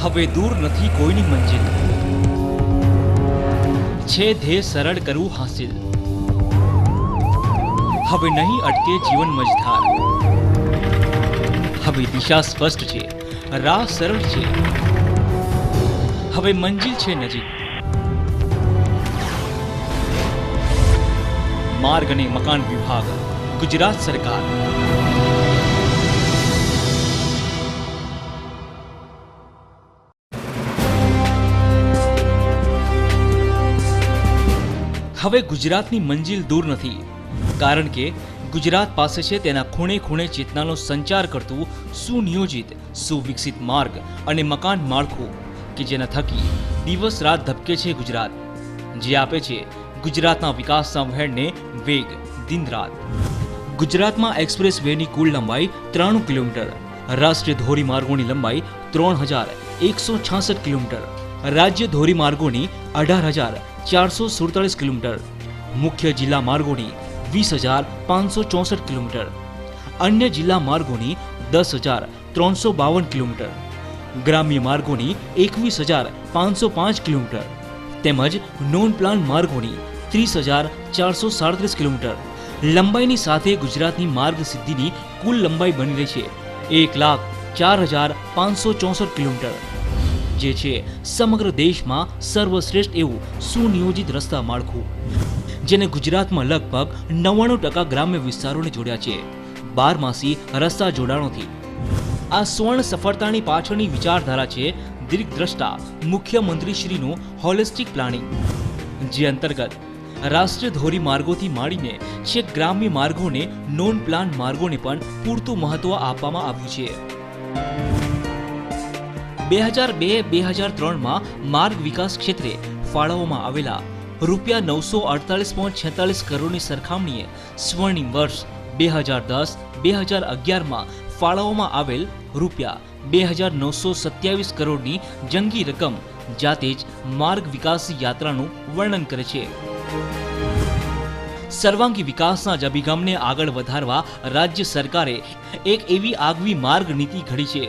હવે દૂર નથી કોઈની મંજિલ, છે ધ્યેય સરળ કરવું હાસિલ. હવે નહીં અટકે જીવન મજધાર, હવે દિશા સ્પષ્ટ છે, રાહ સરળ છે, હવે મંજિલ છે નજીક. માર્ગ અને મકાન વિભાગ, ગુજરાત સરકાર. હવે ગુજરાતની મંજિલ દૂર નથી, કારણ કે ગુજરાત પાસે છે તેના ખૂણે ખૂણે ચેતનાનો સંચાર કરતું સુનિયોજિત, સુવિકસિત માર્ગ અને મકાન માળખું કે જેના થકી દિવસ રાત ધબકે છે ગુજરાત, જે આપે છે ગુજરાતના વિકાસના વહેણને વેગ દિન રાત. ગુજરાતમાં એક્સપ્રેસ વેની કુલ લંબાઈ 93 કિલોમીટર, રાષ્ટ્રીય ધોરીમાર્ગોની લંબાઈ 3166 કિલોમીટર, રાજ્ય ધોરીમાર્ગોની 18,447 કિલોમીટર, મુખ્ય જિલ્લા માર્ગોની 20,564 કિલોમીટર, અન્ય જિલ્લા માર્ગોની 10,352 કિલોમીટર, ગ્રામ્ય માર્ગોની 21,505 કિલોમીટર તેમજ નોન પ્લાન માર્ગોની 30,437 કિલોમીટર. લંબાઈની સાથે ગુજરાતની માર્ગ સિદ્ધિની કુલ લંબાઈ બની રહી છે 1,04,564 કિલોમીટર, જે છે સમગ્ર દેશમાં સર્વશ્રેષ્ઠ એવું સુનિયોજિત રસ્તા માળખું, જેને ગુજરાતમાં લગભગ 99% ગ્રામ્ય વિસ્તારોને જોડ્યા છે 12માસી રસ્તા જોડાણોથી. આ સ્વર્ણ સફળતાની પાછળની વિચારધારા છે દીર્ઘદ્રષ્ટા મુખ્યમંત્રીશ્રીનું હોલિસ્ટિક પ્લાનિંગ, જે અંતર્ગત રાષ્ટ્રીય ધોરીમાર્ગોથી માંડીને છેક ગ્રામ્ય માર્ગોને નોન પ્લાન માર્ગોને પણ પૂરતું મહત્વ આપવામાં આવ્યું છે. 2002-2003માં માર્ગ વિકાસ ક્ષેત્રે ફાળવવામાં આવેલા રૂપિયા 948.46 કરોડની સરખામણીએ સ્વર્ણિમ વર્ષ 2010-2011માં ફાળવવામાં આવેલ રૂપિયા 2,927 કરોડની જંગી રકમ જાતે જ માર્ગ વિકાસ યાત્રાનું વર્ણન કરે છે. સર્વાંગી વિકાસના જ અભિગમને આગળ વધારવા રાજ્ય સરકારે એક એવી આગવી માર્ગ નીતિ ઘડી છે,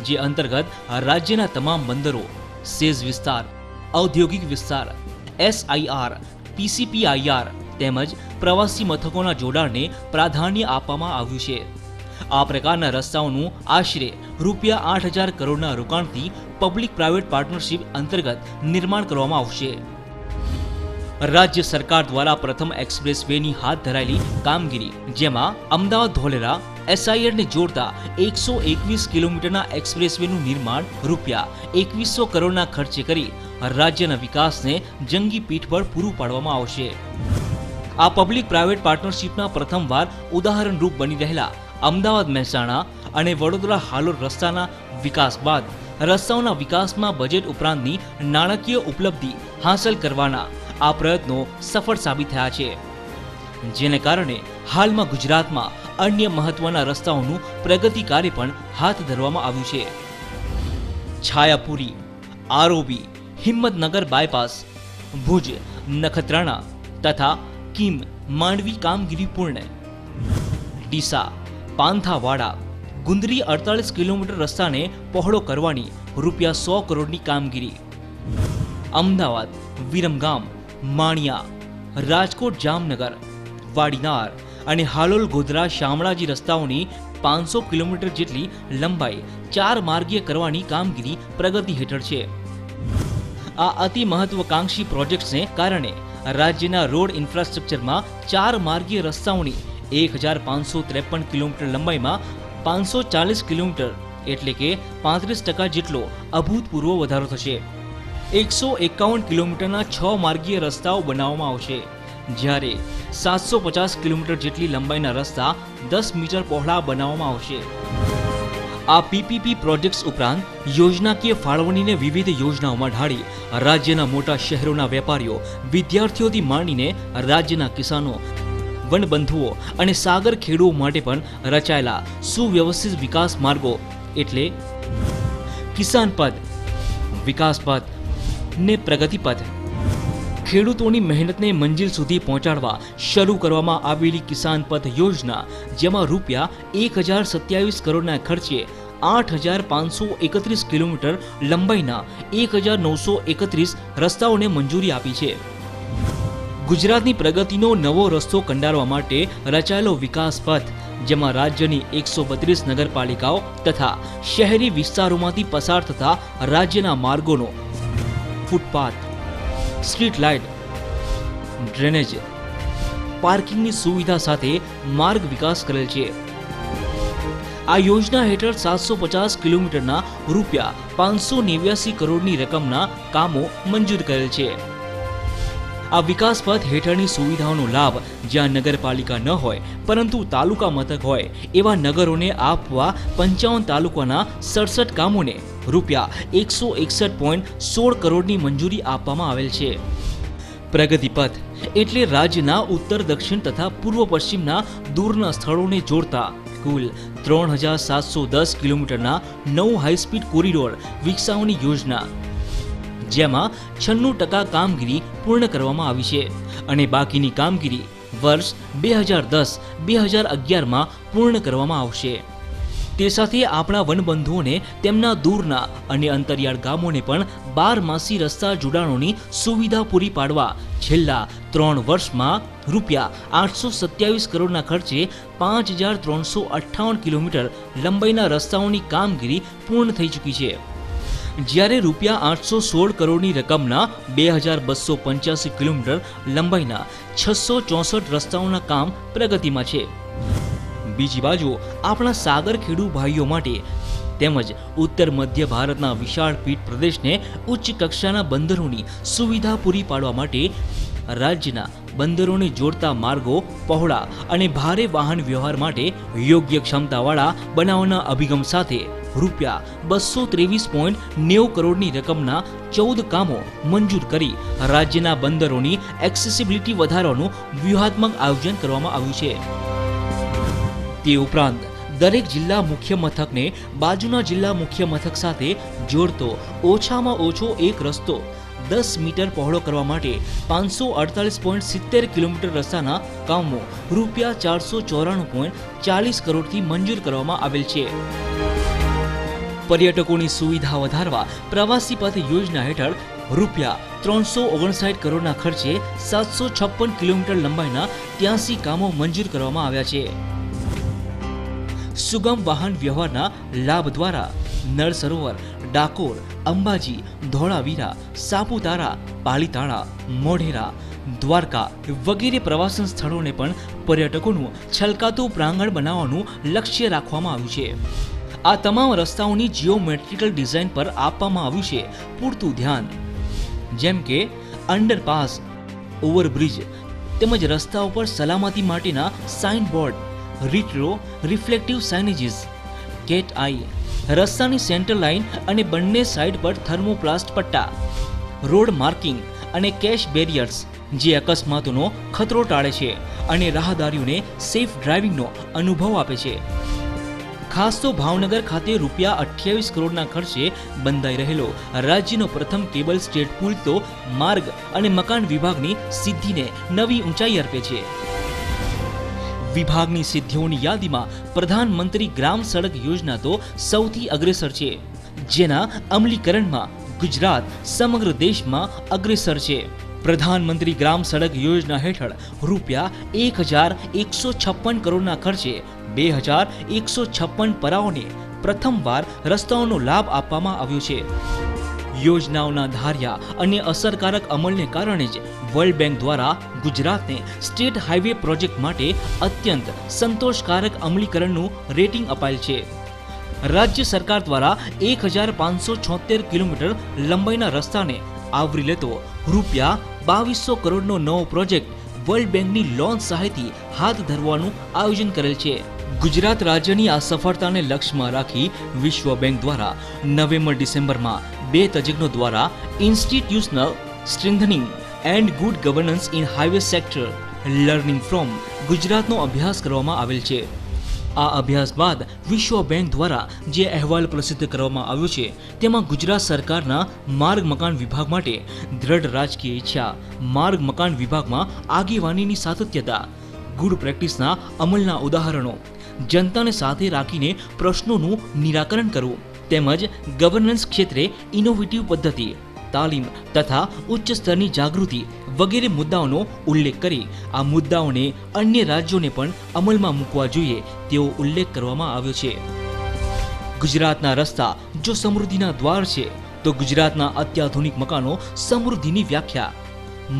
જે અંતર્ગત રાજ્યના તમામ બંદરો, સેઝ વિસ્તાર, ઔદ્યોગિક વિસ્તાર, SIR, PCPIR તેમજ પ્રવાસી મથકોના જોડાણને પ્રાધાન્ય આપવામાં આવ્યું છે. આ પ્રકારના રસ્તાઓનું આશરે રૂપિયા 8,000 કરોડના રોકાણથી પબ્લિક પ્રાઇવેટ પાર્ટનરશિપ અંતર્ગત નિર્માણ કરવામાં આવશે. રાજ્ય સરકાર દ્વારા પ્રથમ એક્સપ્રેસ વેની હાથ ધરાયેલી કામગીરી, જેમાં અમદાવાદ ધોલેરા SIR ને જોડતા 121 કિલોમીટરના એક્સપ્રેસવેનું નિર્માણ રૂપિયા 2,100 કરોડના ખર્ચે કરી રાજ્યના વિકાસને જંગી પીઠબળ પૂરું પાડવામાં આવશે. આ પબ્લિક પ્રાઇવેટ પાર્ટનરશિપના પ્રથમવાર ઉદાહરણરૂપ બની રહેલા અમદાવાદ મહેસાણા અને વડોદરા હાલોલ રસ્તાના વિકાસ બાદ રસ્તાઓના વિકાસમાં બજેટ ઉપરાંતની નાણાકીય ઉપલબ્ધિ હાંસલ કરવાના આ પ્રયત્નો સફળ સાબિત થયા છે, જેને કારણે હાલમાં ગુજરાતમાં અન્ય મહત્વના રસ્તાઓનું પ્રગતિ કાર્ય પણ હાથ ધરવામાં આવ્યું છે. છાયાપુરી, આરોબી, હિંમતનગર બાયપાસ, ભુજ, નખત્રાણા તથા કીમ માંડવી કામગીરી પૂર્ણ. ડીસા, પાંથાવાડા, ગુંદરી 48 કિલોમીટર રસ્તાને પહોળો કરવાની રૂપિયા 100 કરોડની કામગીરી. અમદાવાદ, વિરમગામ, માણિયા, રાજકોટ, જામનગર, વાડીનાર અને હાલોલ ગોધરા શામળાજી રસ્તાઓની 500 કિલોમીટર જેટલી લંબાઈ 4 માર્ગીય કરવાની કામગીરી પ્રગતિ હેઠળ છે. આ અતિ મહત્વકાંક્ષી પ્રોજેક્ટ્સને કારણે રાજ્યના રોડ ઇન્ફ્રાસ્ટ્રક્ચરમાં 4 માર્ગીય રસ્તાઓની 1,553 કિલોમીટર લંબાઈમાં 540 કિલોમીટર એટલે કે 35% જેટલો અભૂતપૂર્વ વધારો થશે. 151 કિલોમીટરના 6 માર્ગીય રસ્તાઓ બનાવવામાં આવશે, જ્યારે 750 કિલોમીટર જેટલી લંબાઈના રસ્તા 10 મીટર પહોળા બનાવવામાં આવશે. આ PPP પ્રોજેક્ટ્સ ઉપરાંત યોજનાકીય ફાળવણીને વિવિધ યોજનાઓમાં ઢાળી રાજ્યના મોટા શહેરોના વેપારીઓ, વિદ્યાર્થીઓથી માંડીને રાજ્યના કિસાનો, વનબંધુઓ અને સાગર ખેડૂઓ માટે પણ રચાયેલા સુવ્યવસ્થિત વિકાસ માર્ગો એટલે કિસાન પથ, વિકાસ પથ ને પ્રગતિ પથ. ખેડૂતોની મહેનતને મંજિલ સુધી પહોંચાડવા શરૂ કરવામાં આવેલી કિસાન પથ યોજના, જેમાં રૂપિયા 1,027 કરોડના ખર્ચે 8,531 કિલોમીટર લંબાઈના 1,931 રસ્તાઓને મંજૂરી આપી છે. ગુજરાતની પ્રગતિનો નવો રસ્તો કંડારવા માટે રચાયેલો વિકાસ પથ, જેમાં રાજ્યની 132 નગરપાલિકાઓ તથા શહેરી વિસ્તારોમાંથી પસાર થતા રાજ્યના માર્ગોનો ફૂટપાથ, સ્ટ્રીટ લાઇટ, ડ્રેનેજ, પાર્કિંગની સુવિધા સાથે માર્ગ વિકાસ કરેલ છે. આ યોજના હેઠળ 750 કિલોમીટરના રૂપિયા 589 કરોડની રકમના કામો મંજૂર કરેલ છે. આ વિકાસ પથ હેઠળની સુવિધાઓનો લાભ જ્યાં નગરપાલિકા ન હોય પરંતુ તાલુકા મથક હોય એવા નગરોને આપવા 55 તાલુકાના 67 કામોને રૂપિયા 161.16 કરોડની મંજૂરી આપવામાં આવેલ છે. પ્રગતિ પથ એટલે રાજ્યના ઉત્તર, દક્ષિણ તથા પૂર્વ પશ્ચિમના દૂરના સ્થળોને જોડતા કુલ 3,710 કિલોમીટરના 9 હાઈસ્પીડ કોરિડોર વિકસાવવાની યોજના, જેમાં 96% કામગીરી પૂર્ણ કરવામાં આવી છે અને બાકીની કામગીરી વર્ષ 2010-2011માં પૂર્ણ કરવામાં આવશે. તે સાથે આપણા વનબંધુઓને તેમના દૂરના અને અંતરિયાળ ગામોને પણ 12માસી રસ્તા જોડાણોની સુવિધા પૂરી પાડવા છેલ્લા 3 વર્ષમાં રૂપિયા 827 કરોડના ખર્ચે 5,358 કિલોમીટર લંબાઈના રસ્તાઓની કામગીરી પૂર્ણ થઈ ચૂકી છે. જ્યારે રૂપિયા 816 કરોડની રકમના 2,285 કિલોમીટર લંબાઈના 664 રસ્તાઓના કામ પ્રગતિમાં છે. બીજી બાજુ આપણા સાગરખેડુ ભાઈઓ માટે તેમજ ઉત્તર મધ્ય ભારતના વિશાળ પીઠ પ્રદેશને ઉચ્ચ કક્ષાના બંદરોની સુવિધા પૂરી પાડવા માટે રાજ્યના બંદરોને જોડતા માર્ગો પહોળા અને ભારે વાહન વ્યવહાર માટે યોગ્ય ક્ષમતાવાળા બનાવવાના અભિગમ સાથે રૂપિયા 223.90 કરોડની રકમના 14 કામો મંજૂર કરી રાજ્યના બંદરોની એક્સેસિબિલિટી વધારવાનું વ્યૂહાત્મક આયોજન કરવામાં આવ્યું છે. તે ઉપરાંત દરેક જિલ્લા મુખ્ય મથકને બાજુના જિલ્લા મુખ્ય મથક સાથે જોડતો ઓછામાં ઓછો એક રસ્તો 10 મીટર પહોળો કરવા માટે 548.70 કિલોમીટર રસ્તાના કામો રૂપિયા 494.40 કરોડથી મંજૂર કરવામાં આવેલ છે. પર્યટકોની સુવિધા વધારવા પ્રવાસી પથ યોજના હેઠળ રૂપિયા 359 કરોડના ખર્ચે 756 કિલોમીટર લંબાઈના 83 કામો મંજૂર કરવામાં આવ્યા છે. સુગમ વાહન વ્યવહારના લાભ દ્વારા નળ સરોવર, ડાકોર, અંબાજી, ધોળાવીરા, સાપુતારા, પાલીતાણા, મોઢેરા, દ્વારકા વગેરે પ્રવાસન સ્થળોને પણ પર્યટકોનું છલકાતું પ્રાંગણ બનાવવાનું લક્ષ્ય રાખવામાં આવ્યું છે. આ તમામ રસ્તાઓની જીઓમેટ્રિકલ ડિઝાઇન પર આપવામાં આવ્યું છે પૂરતું ધ્યાન, જેમ કે અંડરપાસ, ઓવરબ્રિજ તેમજ રસ્તાઓ પર સલામતી માટેના sign board, retro reflective signages, cat eye, રસ્તાની સેન્ટર લાઇન અને બંને સાઇડ પર થર્મોપ્લાસ્ટ પટ્ટા, રોડ માર્કિંગ અને કેશ બેરિયર્સ જે અકસ્માતોનો ખતરો ટાળે છે અને રાહદારીઓને સેફ ડ્રાઇવિંગનો અનુભવ આપે છે. ખાસ તો ભાવનગર ખાતે રૂપિયા 28 કરોડના ખર્ચે બંધાઈ રહેલો રાજ્યનો પ્રથમ કેબલ સ્ટેટ પુલ તો માર્ગ અને મકાન વિભાગની સિદ્ધિને નવી ઊંચાઈ અર્પે છે. વિભાગની સિદ્ધિઓની યાદીમાં પ્રધાનમંત્રી ગ્રામ સડક યોજના તો સૌથી અગ્રેસર છે, જેના અમલીકરણમાં ગુજરાત સમગ્ર દેશમાં અગ્રેસર છે. પ્રધાનમંત્રી ગ્રામ સડક યોજના હેઠળ રૂપિયા 1,156 કરોડના ખર્ચે 2,156 પરાઓને પ્રથમવાર રસ્તાઓનો લાભ આપવામાં આવ્યો છે. યોજનાઓના ધાર્યા અને અસરકારક અમલને કારણે જ વર્લ્ડ બેંક દ્વારા ગુજરાતને સ્ટેટ હાઈવે પ્રોજેક્ટ માટે અત્યંત સંતોષકારક અમલીકરણનું રેટિંગ અપાયેલ છે. રાજ્ય સરકાર દ્વારા 1,576 કિલોમીટર લંબાઈના રસ્તાને આવરી લેતો રૂપિયા 2,200 કરોડનો નવો પ્રોજેક્ટ વર્લ્ડ બેંકની લોન સહાયથી હાથ ધરવાનું આયોજન કરેલ છે. ગુજરાત રાજ્યની આ સફળતાને લક્ષ્યમાં રાખી વિશ્વ બેંક દ્વારા નવેમ્બર-ડિસેમ્બરમાં 2 તજજ્ઞો દ્વારા institutional strengthening and good governance in highway sector learning from ગુજરાતનો અભ્યાસ કરવામાં આવેલ છે. આ અભ્યાસ બાદ વિશ્વ બેંક દ્વારા જે અહેવાલ પ્રસિદ્ધ કરવામાં આવ્યો છે તેમાં ગુજરાત સરકારના માર્ગ મકાન વિભાગ માટે દ્રઢ રાજકીય ઈચ્છા, માર્ગ મકાન વિભાગમાં આગેવાનીની સાતત્યતા, ગુડ પ્રેક્ટિસના અમલના ઉદાહરણો, જનતાને સાથે રાખીને પ્રશ્નોનું નિરાકરણ કરવું તેમજ ગવર્નન્સ ક્ષેત્રે ઇનોવેટિવ પદ્ધતિ, તાલીમ તથા ઉચ્ચ સ્તરની જાગૃતિ વગેરે મુદ્દાઓનો ઉલ્લેખ કરી આ મુદ્દાઓને અન્ય રાજ્યોને પણ અમલમાં મૂકવા જોઈએ તેવો ઉલ્લેખ કરવામાં આવ્યો છે. ગુજરાતના રસ્તા જો સમૃદ્ધિના દ્વાર છે તો ગુજરાતના અત્યાધુનિક મકાનો સમૃદ્ધિની વ્યાખ્યા.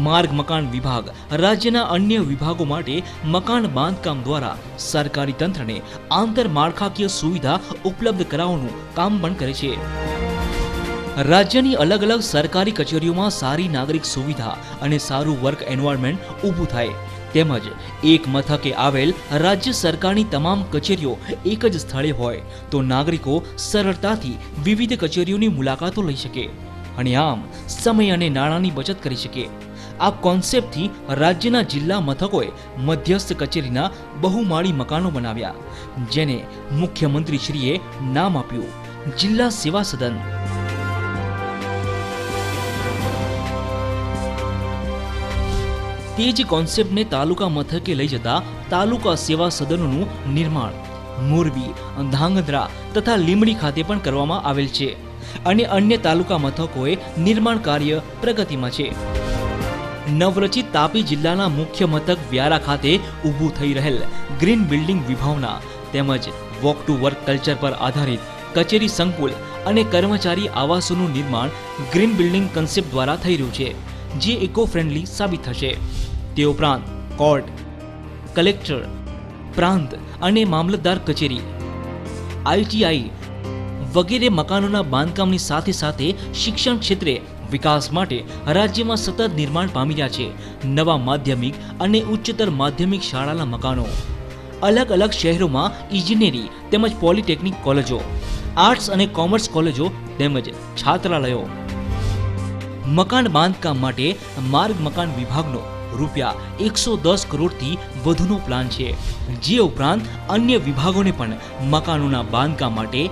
માર્ગ મકાન વિભાગ રાજ્યના અન્ય વિભાગો માટે મકાન બાંધકામ દ્વારા સરકારી તંત્રને આંતરમાળખાકીય સુવિધા ઉપલબ્ધ કરાવવાનું કામ પણ કરે છે. રાજ્યની અલગ અલગ સરકારી કચેરીઓમાં સારી નાગરિક સુવિધા અને સારું વર્ક એન્વાયરમેન્ટ ઊભું થાય તેમજ એક મથકે આવેલ રાજ્ય સરકારની તમામ કચેરીઓ એક જ સ્થળે હોય તો નાગરિકો સરળતાથી વિવિધ કચેરીઓની મુલાકાતો લઈ શકે અને આમ સમય અને નાણાંની બચત કરી શકે. આ કોન્સેપ્ટથી રાજ્યના જિલ્લા મથકોએ મધ્યસ્થ કચેરીના બહુમાળી મકાનો બનાવ્યા જેને મુખ્યમંત્રીશ્રીએ નામ આપ્યું જિલ્લા સેવા સદન. તે જ કોન્સેપ્ટને તાલુકા મથકે લઈ જતા તાલુકા સેવા સદનોનું નિર્માણ મોરબી, ધાંગધ્રા તથા લીંબડી ખાતે પણ કરવામાં આવેલ છે અને અન્ય તાલુકા મથકોએ નિર્માણ કાર્ય પ્રગતિમાં છે. નવરચિત તાપી જિલ્લાના મુખ્ય મથક વ્યારા ખાતે ઊભું થઈ રહેલ ગ્રીન બિલ્ડિંગ વિભાવના તેમજ વોક ટુ વર્ક કલ્ચર પર આધારિત કચેરી સંકુલ અને કર્મચારી આવાસોનું નિર્માણ ગ્રીન બિલ્ડિંગ કન્સેપ્ટ દ્વારા થઈ રહ્યું છે જે ઇકો ફ્રેન્ડલી સાબિત થશે. તે ઉપરાંત કોર્ટ, કલેક્ટર, પ્રાંત અને મામલતદાર કચેરી, ITI વગેરે મકાનોના બાંધકામની સાથે સાથે શિક્ષણ ક્ષેત્રે વિકાસ માટે રાજ્યમાં સતત નિર્માણ પામી રહ્યા છે. નવા માધ્યમિક અને ઉચ્ચતર માધ્યમિક શાળાના મકાનો, અલગ અલગ શહેરોમાં ઇજનેરી તેમજ પોલિટેકનિક કોલેજો, આર્ટ્સ અને કોમર્સ કોલેજો તેમજ છાત્રાલયો. મકાન બાંધકામ માટે માર્ગ મકાન વિભાગનો ₹110 કરોડથી વધુનો પ્લાન છે. જે ઉપરાંત અન્ય વિભાગોને પણ મકાનોના બાંધકામ માટે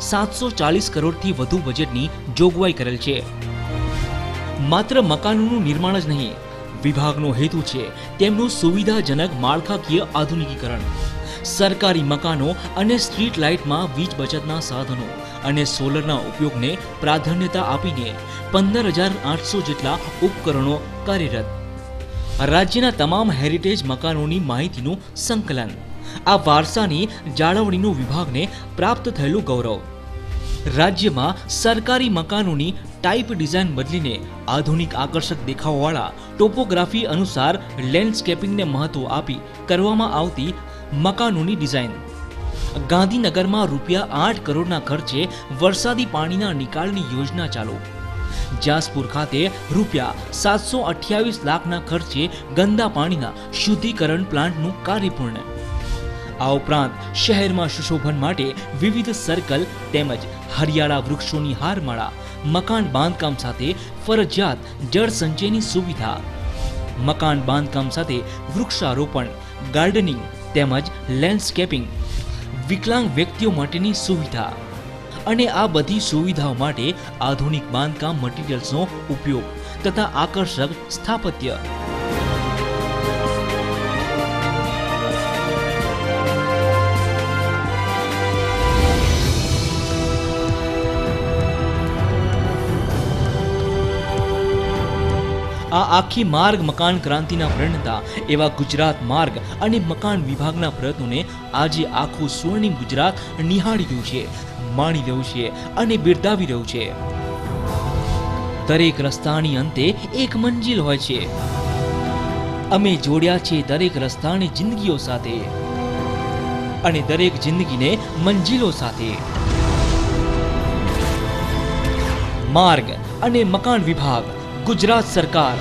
₹740 કરોડથી વધુ બજેટની જોગવાઈ કરેલ છે. માત્ર મકાનોનું નિર્માણ જ નહીં, વિભાગનો હેતુ છે તેમનું સુવિધાજનક માળખાકીય આધુનિકીકરણ. સરકારી મકાનો અને સ્ટ્રીટ લાઇટમાં વીજ બચતના સાધનો અને સોલરના ઉપયોગને પ્રાધાન્યતા આપીને 15,800 જેટલા ઉપકરણો કાર્યરત. રાજ્યના તમામ હેરિટેજ મકાનોની માહિતીનું સંકલન. આ વારસાની જાળવણીનું વિભાગને પ્રાપ્ત થયેલું ગૌરવ. રાજ્યમાં સરકારી મકાનોની ટાઈપ ડિઝાઇન બદલીને આધુનિક આકર્ષક દેખાવવાળા ટોપોગ્રાફી અનુસાર લેન્ડસ્કેપિંગને મહત્વ આપી કરવામાં આવતી મકાનોની ડિઝાઇન. ગાંધીનગરમાં ₹8 કરોડના ખર્ચે વરસાદી પાણીના નિકાલની યોજના ચાલુ. જાસપુર ખાતે ₹728 લાખના ખર્ચે ગંદા પાણીના શુદ્ધિકરણ પ્લાન્ટનું કાર્ય પૂર્ણ. આ ઉપરાંત શહેરમાં સુશોભન માટે વિવિધ સર્કલ તેમજ હરિયાળા વૃક્ષોની હારમાળા, મકાન બાંધકામ સાથે ફરજિયાત જળ સંચયની સુવિધા, મકાન બાંધકામ સાથે વૃક્ષારોપણ, ગાર્ડનિંગ તેમજ લેન્ડસ્કેપિંગ, વિકલાંગ વ્યક્તિઓ માટેની સુવિધા અને આ બધી સુવિધાઓ માટે આધુનિક બાંધકામ મટીરીયલ્સનો ઉપયોગ તથા આકર્ષક સ્થાપત્ય. આ આખી માર્ગ મકાન ક્રાંતિના પ્રણેતા એવા ગુજરાત માર્ગ અને મકાન વિભાગના પ્રયત્નોને આજે આખું સ્વર્ણિમ ગુજરાત નિહાળી રહ્યું છે, માણી રહ્યું છે અને બિરદાવી રહ્યું છે. દરેક રસ્તાની અંતે એક મંજિલ હોય છે. અમે જોડ્યા છે દરેક રસ્તાને જિંદગીઓ સાથે અને દરેક જિંદગીને મંજિલો સાથે. માર્ગ અને મકાન વિભાગ, ગુજરાત સરકાર.